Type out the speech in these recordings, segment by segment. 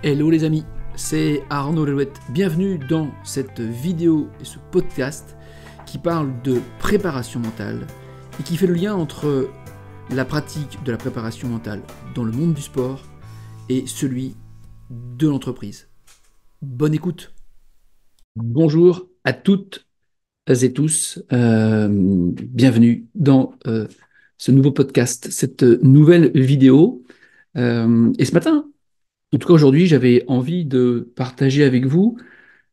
Hello les amis, c'est Arnaud Lelouette. Bienvenue dans cette vidéo et ce podcast qui parle de préparation mentale et qui fait le lien entre la pratique de la préparation mentale dans le monde du sport et celui de l'entreprise. Bonne écoute. Bonjour à toutes et tous, bienvenue dans ce nouveau podcast, cette nouvelle vidéo. Et ce matin, en tout cas aujourd'hui, j'avais envie de partager avec vous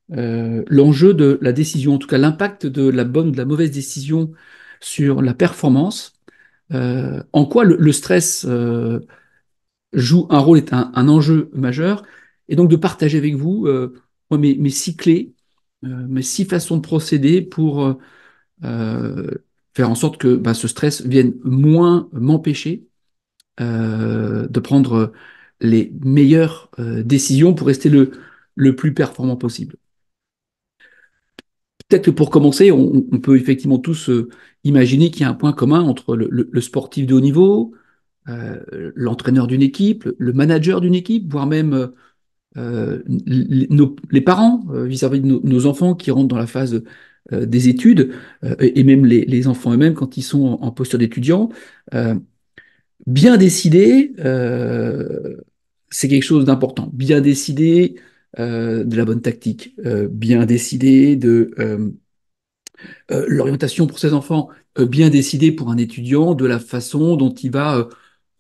l'enjeu de la décision, en tout cas l'impact de la bonne ou de la mauvaise décision sur la performance, en quoi le stress joue un rôle, est un enjeu majeur, et donc de partager avec vous mes 6 clés, mes 6 façons de procéder pour faire en sorte que ce stress vienne moins m'empêcher de prendre les meilleures décisions pour rester le plus performant possible. Peut-être que pour commencer, on peut effectivement tous imaginer qu'il y a un point commun entre le sportif de haut niveau, l'entraîneur d'une équipe, le manager d'une équipe, voire même les parents vis-à-vis de nos enfants qui rentrent dans la phase des études, et même les enfants eux-mêmes quand ils sont en posture d'étudiant. Bien décider, c'est quelque chose d'important. Bien décider de la bonne tactique, bien décider de l'orientation pour ses enfants, bien décider pour un étudiant de la façon dont il va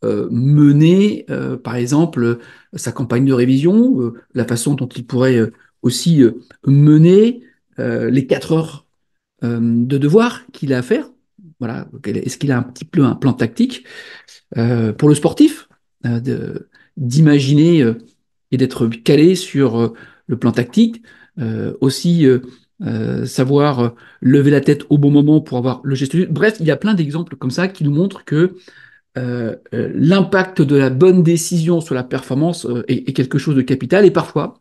mener, par exemple, sa campagne de révision, la façon dont il pourrait aussi mener les 4 heures de devoir qu'il a à faire. Voilà. Est-ce qu'il a un petit peu un plan tactique pour le sportif, d'imaginer et d'être calé sur le plan tactique, aussi savoir lever la tête au bon moment pour avoir le geste. Bref, il y a plein d'exemples comme ça qui nous montrent que l'impact de la bonne décision sur la performance est quelque chose de capital, et parfois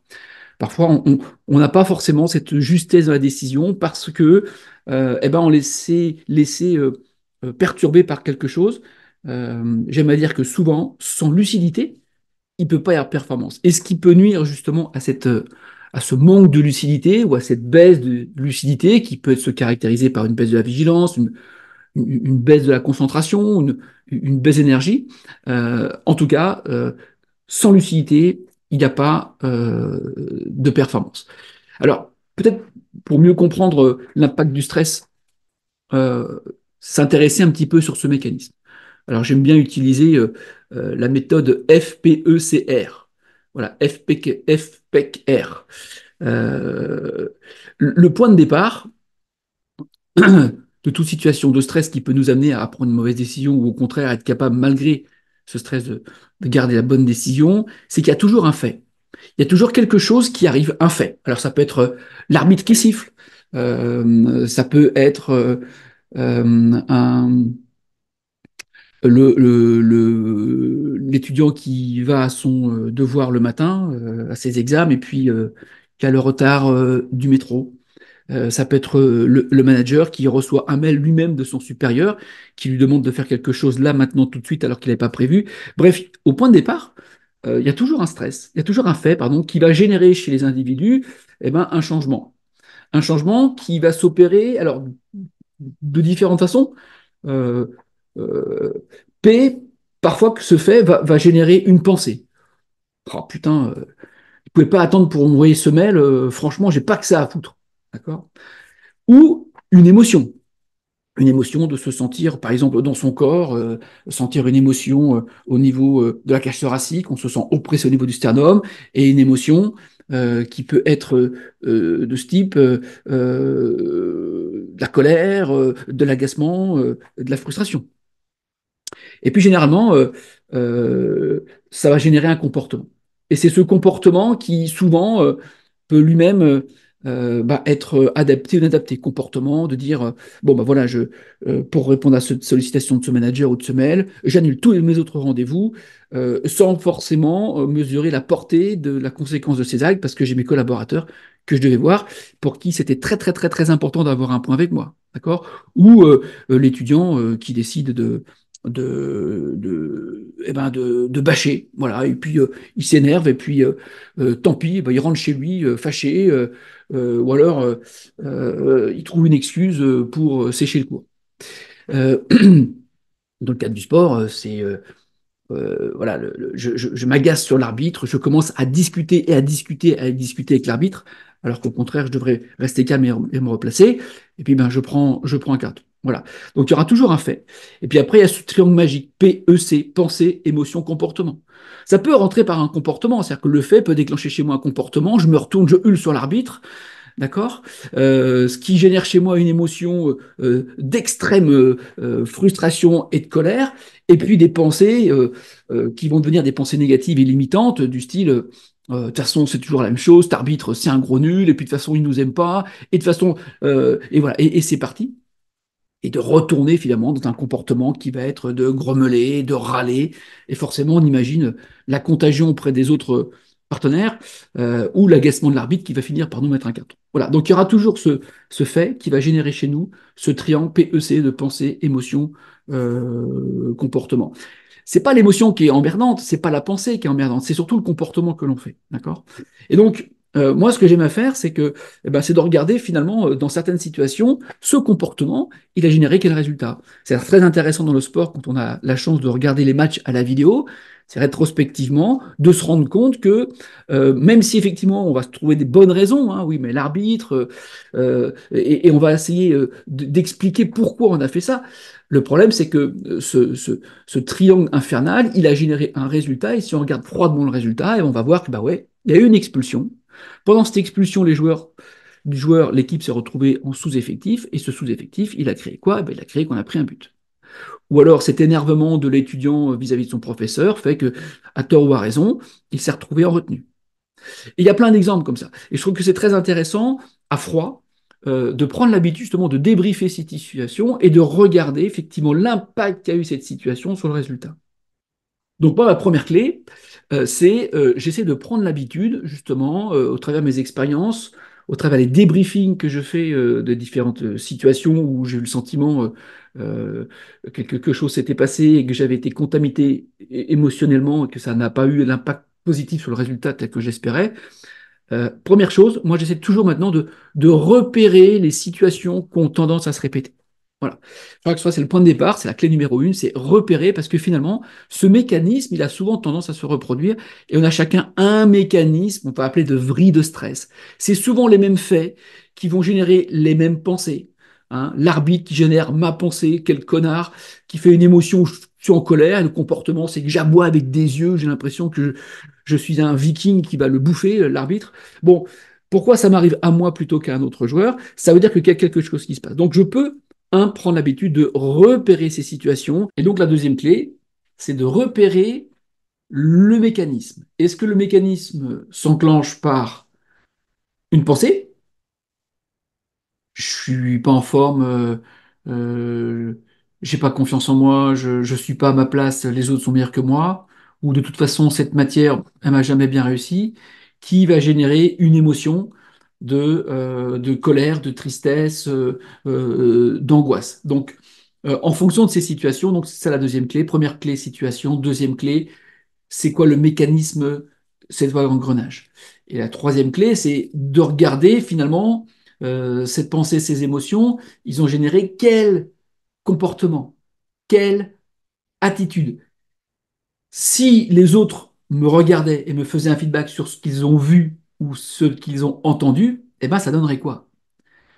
on n'a pas forcément cette justesse dans la décision parce que on laissé perturbé par quelque chose. J'aime à dire que souvent, sans lucidité, il ne peut pas y avoir performance. Et ce qui peut nuire justement à ce manque de lucidité ou à cette baisse de lucidité qui peut se caractériser par une baisse de la vigilance, une baisse de la concentration, une baisse d'énergie. En tout cas, sans lucidité, il n'y a pas de performance. Alors, peut-être pour mieux comprendre l'impact du stress, euh, s'intéresser un petit peu sur ce mécanisme. Alors, j'aime bien utiliser la méthode FPECR. Voilà, FPECR. Le point de départ de toute situation de stress qui peut nous amener à prendre une mauvaise décision ou au contraire être capable, malgré ce stress, de garder la bonne décision, c'est qu'il y a toujours un fait. Il y a toujours quelque chose qui arrive, un fait. Alors ça peut être l'arbitre qui siffle, ça peut être l'étudiant qui va à son devoir le matin, à ses examens, et puis qui a le retard du métro. Ça peut être le manager qui reçoit un mail lui-même de son supérieur qui lui demande de faire quelque chose là, maintenant, tout de suite, alors qu'il n'avait pas prévu. Bref, au point de départ, il y a toujours un stress, il y a toujours un fait, pardon, qui va générer chez les individus un changement. Un changement qui va s'opérer, alors, de différentes façons. Euh, euh, P, parfois que ce fait va générer une pensée. Oh putain, vous ne pouvez pas attendre pour envoyer ce mail, franchement, j'ai pas que ça à foutre. D'accord? Ou une émotion de se sentir, par exemple, dans son corps, sentir une émotion au niveau de la cage thoracique, on se sent oppressé au niveau du sternum, et une émotion qui peut être de ce type de la colère, de l'agacement, de la frustration. Et puis généralement, ça va générer un comportement. Et c'est ce comportement qui souvent peut lui-même être adapté ou inadapté. Comportement de dire, bon, voilà, pour répondre à cette sollicitation de ce manager ou de ce mail, j'annule tous mes autres rendez-vous sans forcément mesurer la portée de la conséquence de ces actes parce que j'ai mes collaborateurs que je devais voir pour qui c'était très, très, très, très important d'avoir un point avec moi. D'accord? Ou l'étudiant qui décide de bâcher, voilà, et puis il s'énerve, et puis tant pis, eh ben, il rentre chez lui fâché, ou alors il trouve une excuse pour sécher le cours. Euh, dans le cadre du sport, c'est voilà, je m'agace sur l'arbitre, je commence à discuter et à discuter et à discuter avec l'arbitre, alors qu'au contraire, je devrais rester calme et me replacer. Et puis, ben, je prends un carton. Voilà. Donc, il y aura toujours un fait. Et puis après, il y a ce triangle magique, PEC, pensée, émotion, comportement. Ça peut rentrer par un comportement, c'est-à-dire que le fait peut déclencher chez moi un comportement, je me retourne, je hurle sur l'arbitre, d'accord. Ce qui génère chez moi une émotion d'extrême frustration et de colère, et puis des pensées qui vont devenir des pensées négatives et limitantes, du style de toute façon, c'est toujours la même chose, cet arbitre, c'est un gros nul, et puis de toute façon, il nous aime pas, et de toute façon, et voilà, et c'est parti. Et de retourner finalement dans un comportement qui va être de grommeler, de râler, et forcément, on imagine la contagion auprès des autres partenaires ou l'agacement de l'arbitre qui va finir par nous mettre un carton. Voilà, donc il y aura toujours ce fait qui va générer chez nous ce triangle PEC de pensée, émotion, comportement. C'est pas l'émotion qui est emmerdante, c'est pas la pensée qui est emmerdante, c'est surtout le comportement que l'on fait, d'accord. Et donc, moi, ce que j'aime à faire, c'est que, eh ben, c'est de regarder finalement, dans certaines situations, ce comportement, il a généré quel résultat. C'est très intéressant dans le sport quand on a la chance de regarder les matchs à la vidéo, c'est rétrospectivement de se rendre compte que même si effectivement on va se trouver des bonnes raisons, hein, oui, mais l'arbitre, et on va essayer d'expliquer pourquoi on a fait ça. Le problème, c'est que ce triangle infernal, il a généré un résultat, et si on regarde froidement le résultat, on va voir que bah ouais, il y a eu une expulsion. Pendant cette expulsion, l'équipe s'est retrouvée en sous-effectif, et ce sous-effectif, il a créé quoi? Eh ben, il a créé qu'on a pris un but. Ou alors cet énervement de l'étudiant vis-à-vis de son professeur fait que, à tort ou à raison, il s'est retrouvé en retenue. Et il y a plein d'exemples comme ça. Et je trouve que c'est très intéressant, à froid, de prendre l'habitude justement de débriefer cette situation et de regarder effectivement l'impact qu'a eu cette situation sur le résultat. Donc moi, ma première clé, c'est j'essaie de prendre l'habitude, justement, au travers de mes expériences, au travers des débriefings que je fais de différentes situations où j'ai eu le sentiment que quelque chose s'était passé et que j'avais été contaminé émotionnellement et que ça n'a pas eu l'impact positif sur le résultat tel que j'espérais. Première chose, moi j'essaie toujours maintenant de repérer les situations qui ont tendance à se répéter. Voilà. Je crois que ça, c'est le point de départ, c'est la clé numéro une, c'est repérer, parce que finalement, ce mécanisme, il a souvent tendance à se reproduire, et on a chacun un mécanisme, on peut appeler de vrille de stress. C'est souvent les mêmes faits qui vont générer les mêmes pensées. Hein. L'arbitre qui génère ma pensée, quel connard, qui fait une émotion où je suis en colère, et le comportement, c'est que j'aboie avec des yeux, j'ai l'impression que je suis un viking qui va le bouffer, l'arbitre. Bon, pourquoi ça m'arrive à moi plutôt qu'à un autre joueur? Ça veut dire qu'il y a quelque chose qui se passe. Donc je peux, prendre l'habitude de repérer ces situations. Et donc la deuxième clé, c'est de repérer le mécanisme. Est-ce que le mécanisme s'enclenche par une pensée? Je suis pas en forme, euh, j'ai pas confiance en moi, je suis pas à ma place, les autres sont meilleurs que moi, ou de toute façon cette matière, elle m'a jamais bien réussi, qui va générer une émotion de colère, de tristesse, d'angoisse. Donc, en fonction de ces situations, donc c'est ça la deuxième clé. Première clé, situation. Deuxième clé, c'est quoi le mécanisme, cette voie d'engrenage. Et la troisième clé, c'est de regarder finalement cette pensée, ces émotions, ils ont généré quel comportement, quelle attitude. Si les autres me regardaient et me faisaient un feedback sur ce qu'ils ont vu ou ce qu'ils ont entendu, eh ben ça donnerait quoi?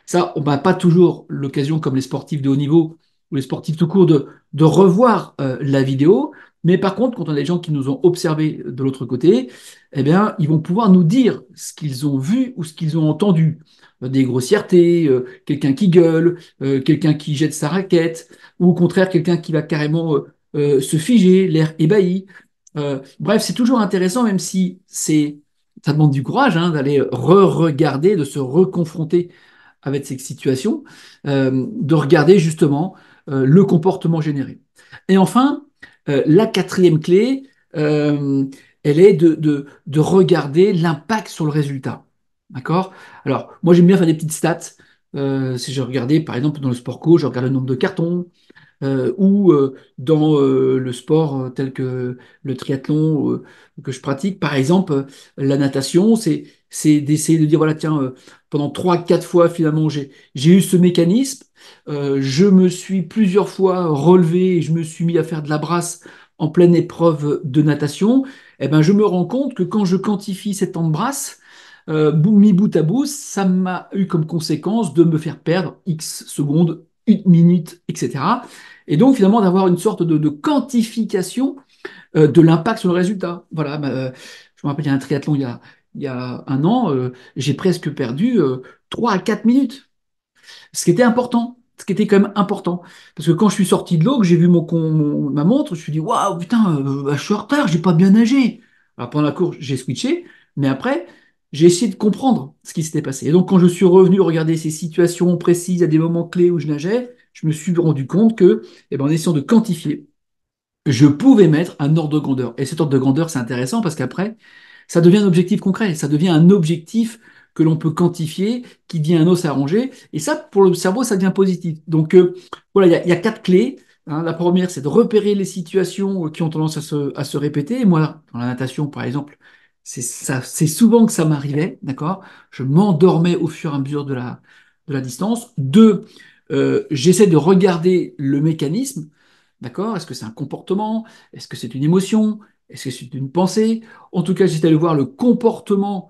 Ça, on n'a pas toujours l'occasion, comme les sportifs de haut niveau ou les sportifs tout court, de revoir la vidéo. Mais par contre, quand on a des gens qui nous ont observés de l'autre côté, eh bien, ils vont pouvoir nous dire ce qu'ils ont vu ou ce qu'ils ont entendu. Des grossièretés, quelqu'un qui gueule, quelqu'un qui jette sa raquette, ou au contraire, quelqu'un qui va carrément se figer, l'air ébahi. Bref, c'est toujours intéressant, même si ça demande du courage hein, d'aller re-regarder, de se reconfronter avec ces situations, de regarder justement le comportement généré. Et enfin, la quatrième clé, elle est de regarder l'impact sur le résultat. D'accord? Alors, moi, j'aime bien faire des petites stats. Si je regardais, par exemple, dans le sport co, je regarde le nombre de cartons, ou dans le sport tel que le triathlon que je pratique. Par exemple, la natation, c'est d'essayer de dire, voilà, tiens, pendant 3, 4 fois, finalement, j'ai eu ce mécanisme. Je me suis plusieurs fois relevé et je me suis mis à faire de la brasse en pleine épreuve de natation. Eh ben, je me rends compte que quand je quantifie ces temps de brasse, mis bout à bout, ça m'a eu comme conséquence de me faire perdre X secondes, une minute, etc. Et donc finalement d'avoir une sorte de quantification de l'impact sur le résultat. Voilà, je me rappelle, il y a un triathlon il y a un an, j'ai presque perdu 3 à 4 minutes. Ce qui était important, ce qui était quand même important. Parce que quand je suis sorti de l'eau, que j'ai vu ma montre, je me suis dit, waouh, putain, je suis en retard, j'ai pas bien nagé. Alors pendant la course, j'ai switché, mais après, j'ai essayé de comprendre ce qui s'était passé. Et donc quand je suis revenu regarder ces situations précises, à des moments clés où je nageais, je me suis rendu compte que, eh ben, en essayant de quantifier, je pouvais mettre un ordre de grandeur. Et cet ordre de grandeur, c'est intéressant parce qu'après, ça devient un objectif concret, ça devient un objectif que l'on peut quantifier, qui devient un os à ronger. Et ça, pour le cerveau, ça devient positif. Donc voilà, il y a 4 clés. Hein. La première, c'est de repérer les situations qui ont tendance à se répéter. Et moi, dans la natation, par exemple, c'est souvent que ça m'arrivait, d'accord? Je m'endormais au fur et à mesure de la distance. Deux, j'essaie de regarder le mécanisme. D'accord? Est-ce que c'est un comportement? Est-ce que c'est une émotion? Est-ce que c'est une pensée? En tout cas, j'essaie de voir le comportement,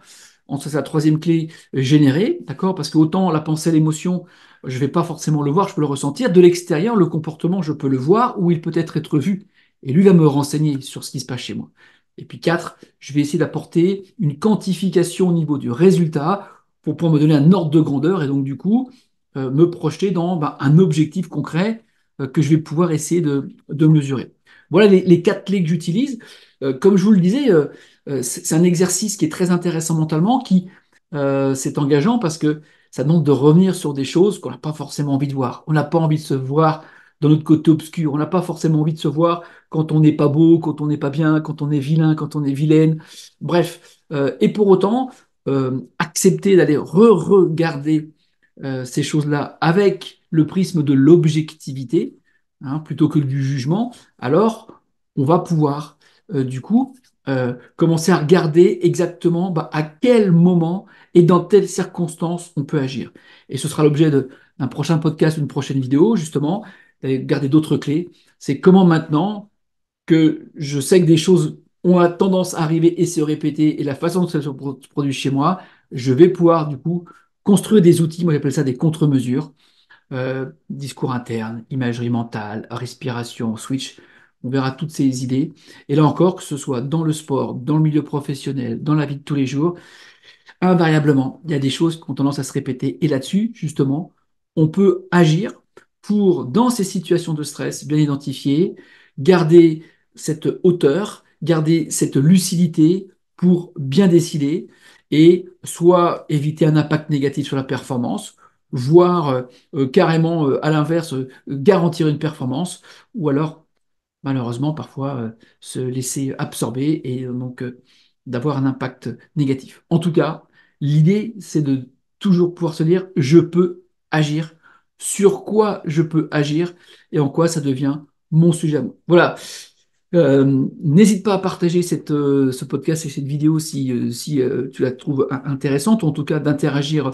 c'est la troisième clé, généré, d'accord? Parce que autant la pensée, l'émotion, je ne vais pas forcément le voir, je peux le ressentir. De l'extérieur, le comportement, je peux le voir ou il peut être vu. Et lui va me renseigner sur ce qui se passe chez moi. Et puis 4, je vais essayer d'apporter une quantification au niveau du résultat pour pouvoir me donner un ordre de grandeur et donc du coup me projeter dans un objectif concret que je vais pouvoir essayer de mesurer. Voilà les 4 clés que j'utilise. Comme je vous le disais, c'est un exercice qui est très intéressant mentalement, qui c'est engageant parce que ça demande de revenir sur des choses qu'on n'a pas forcément envie de voir. On n'a pas envie de se voir dans notre côté obscur. On n'a pas forcément envie de se voir quand on n'est pas beau, quand on n'est pas bien, quand on est vilain, quand on est vilaine. Bref, et pour autant, accepter d'aller re-regarder ces choses-là avec le prisme de l'objectivité, hein, plutôt que du jugement, alors on va pouvoir du coup commencer à regarder exactement à quel moment et dans telles circonstances on peut agir. Et ce sera l'objet d'un prochain podcast, une prochaine vidéo, justement, d'aller garder d'autres clés. C'est comment maintenant que je sais que des choses ont tendance à arriver et se répéter, et la façon dont ça se produit chez moi, je vais pouvoir du coup construire des outils, moi j'appelle ça des contre-mesures, discours interne, imagerie mentale, respiration, switch, on verra toutes ces idées. Et là encore, que ce soit dans le sport, dans le milieu professionnel, dans la vie de tous les jours, invariablement, il y a des choses qui ont tendance à se répéter. Et là-dessus, justement, on peut agir pour, dans ces situations de stress bien identifiées, garder cette hauteur, garder cette lucidité pour bien décider et soit éviter un impact négatif sur la performance, voire carrément, à l'inverse, garantir une performance, ou alors malheureusement parfois se laisser absorber et donc d'avoir un impact négatif. En tout cas, l'idée, c'est de toujours pouvoir se dire, je peux agir, sur quoi je peux agir et en quoi ça devient mon sujet à moi. Voilà. N'hésite pas à partager ce podcast et cette vidéo si tu la trouves intéressante, ou en tout cas d'interagir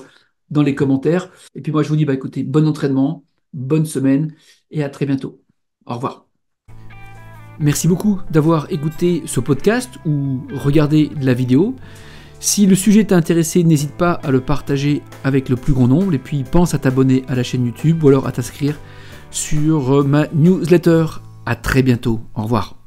dans les commentaires. Et puis moi, je vous dis, écoutez, bon entraînement, bonne semaine et à très bientôt. Au revoir. Merci beaucoup d'avoir écouté ce podcast ou regardé la vidéo. Si le sujet t'a intéressé, n'hésite pas à le partager avec le plus grand nombre et puis pense à t'abonner à la chaîne YouTube ou alors à t'inscrire sur ma newsletter. À très bientôt. Au revoir.